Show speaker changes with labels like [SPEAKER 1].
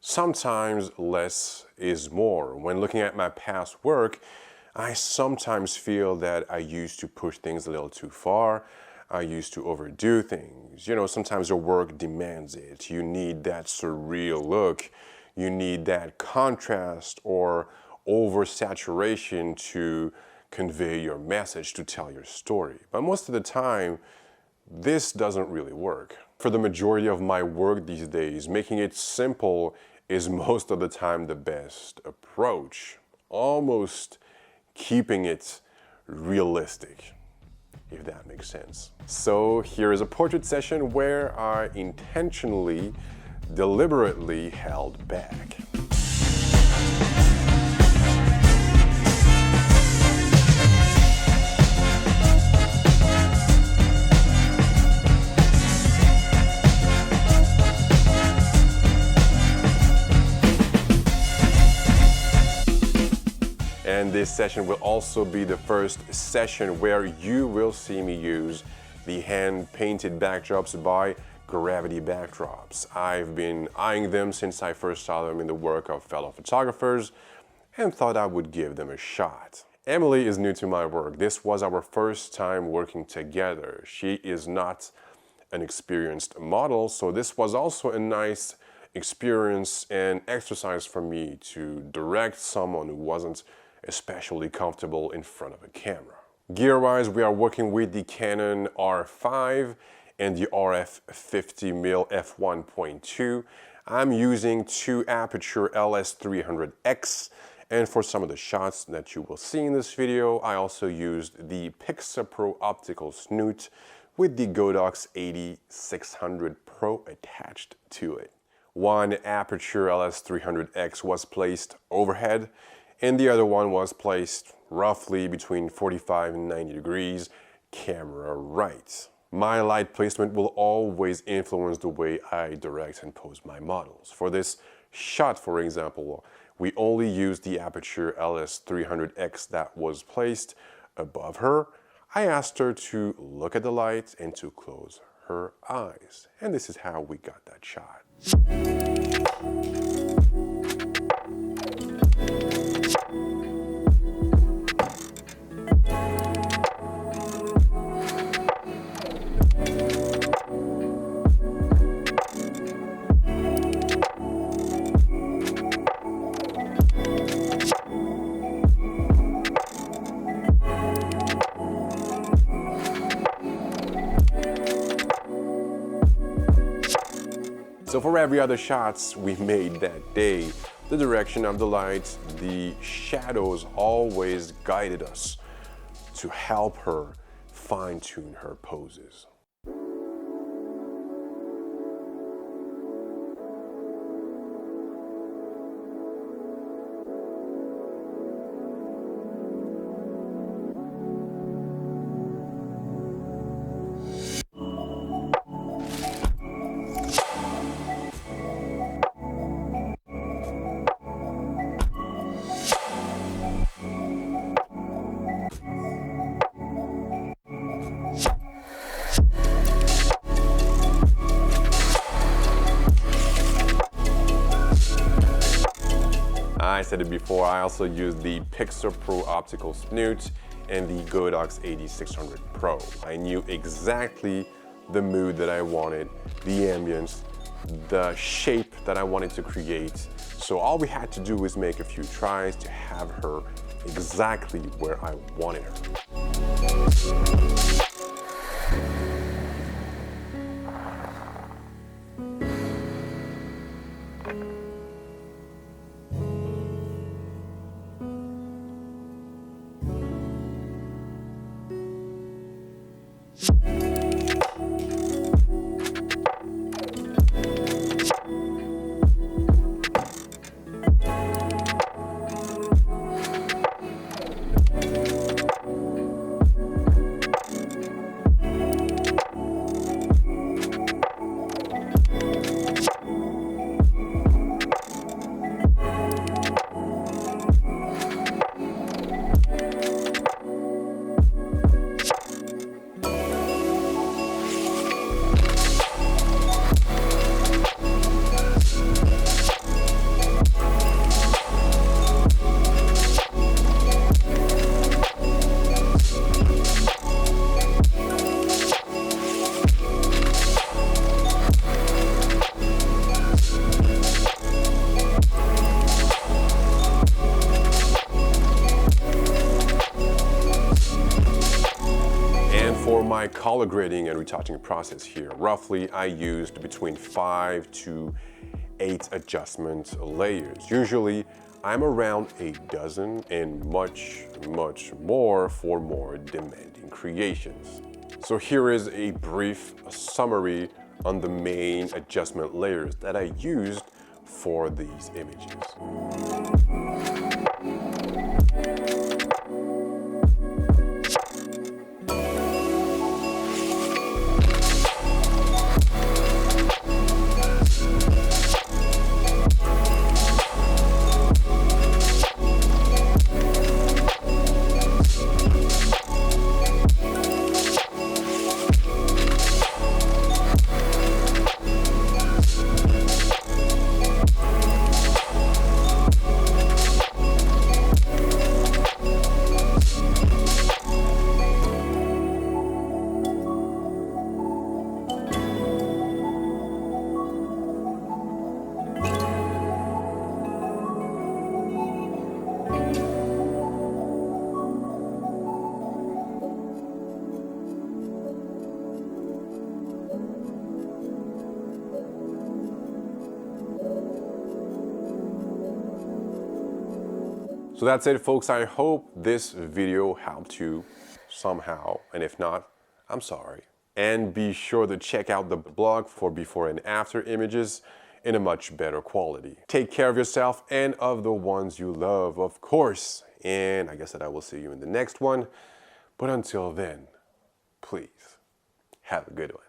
[SPEAKER 1] Sometimes less is more. When looking at my past work, I sometimes feel that I used to push things a little too far. I used to overdo things. You know, sometimes your work demands it. You need that surreal look. You need that contrast or oversaturation to convey your message, to tell your story. But most of the time, this doesn't really work. For the majority of my work these days, making it simple is most of the time the best approach. Almost keeping it realistic, if that makes sense. So here is a portrait session where I intentionally, deliberately held back. And this session will also be the first session where you will see me use the hand-painted backdrops by Gravity Backdrops. I've been eyeing them since I first saw them in the work of fellow photographers and thought I would give them a shot. Emily is new to my work. This was our first time working together. She is not an experienced model, so this was also a nice experience and exercise for me to direct someone who wasn't especially comfortable in front of a camera. Gear-wise, we are working with the Canon R5 and the RF 50mm f1.2. I'm using two Aputure LS300X, and for some of the shots that you will see in this video, I also used the Pixapro optical snoot with the GODOX 8600 Pro attached to it. One Aputure LS300X was placed overhead, and the other one was placed roughly between 45 and 90 degrees, camera right. My light placement will always influence the way I direct and pose my models. For this shot, for example, we only used the Aputure LS300X that was placed above her. I asked her to look at the light and to close her eyes. And this is how we got that shot. So for every other shots we made that day, the direction of the light, the shadows always guided us to help her fine-tune her poses. I said it before, I also used the Pixapro optical snoot and the GODOX 8600 Pro. I knew exactly the mood that I wanted, the ambience, the shape that I wanted to create. So all we had to do was make a few tries to have her exactly where I wanted her. color grading and retouching process here. Roughly, I used between 5 to 8 adjustment layers. Usually, I'm around a dozen and much more for more demanding creations. So here is a brief summary on the main adjustment layers that I used for these images. So that's it, folks. I hope this video helped you somehow, and if not, I'm sorry. And be sure to check out the blog for before and after images in a much better quality. Take care of yourself and of the ones you love, of course. And I guess that I will see you in the next one. But until then, please have a good one.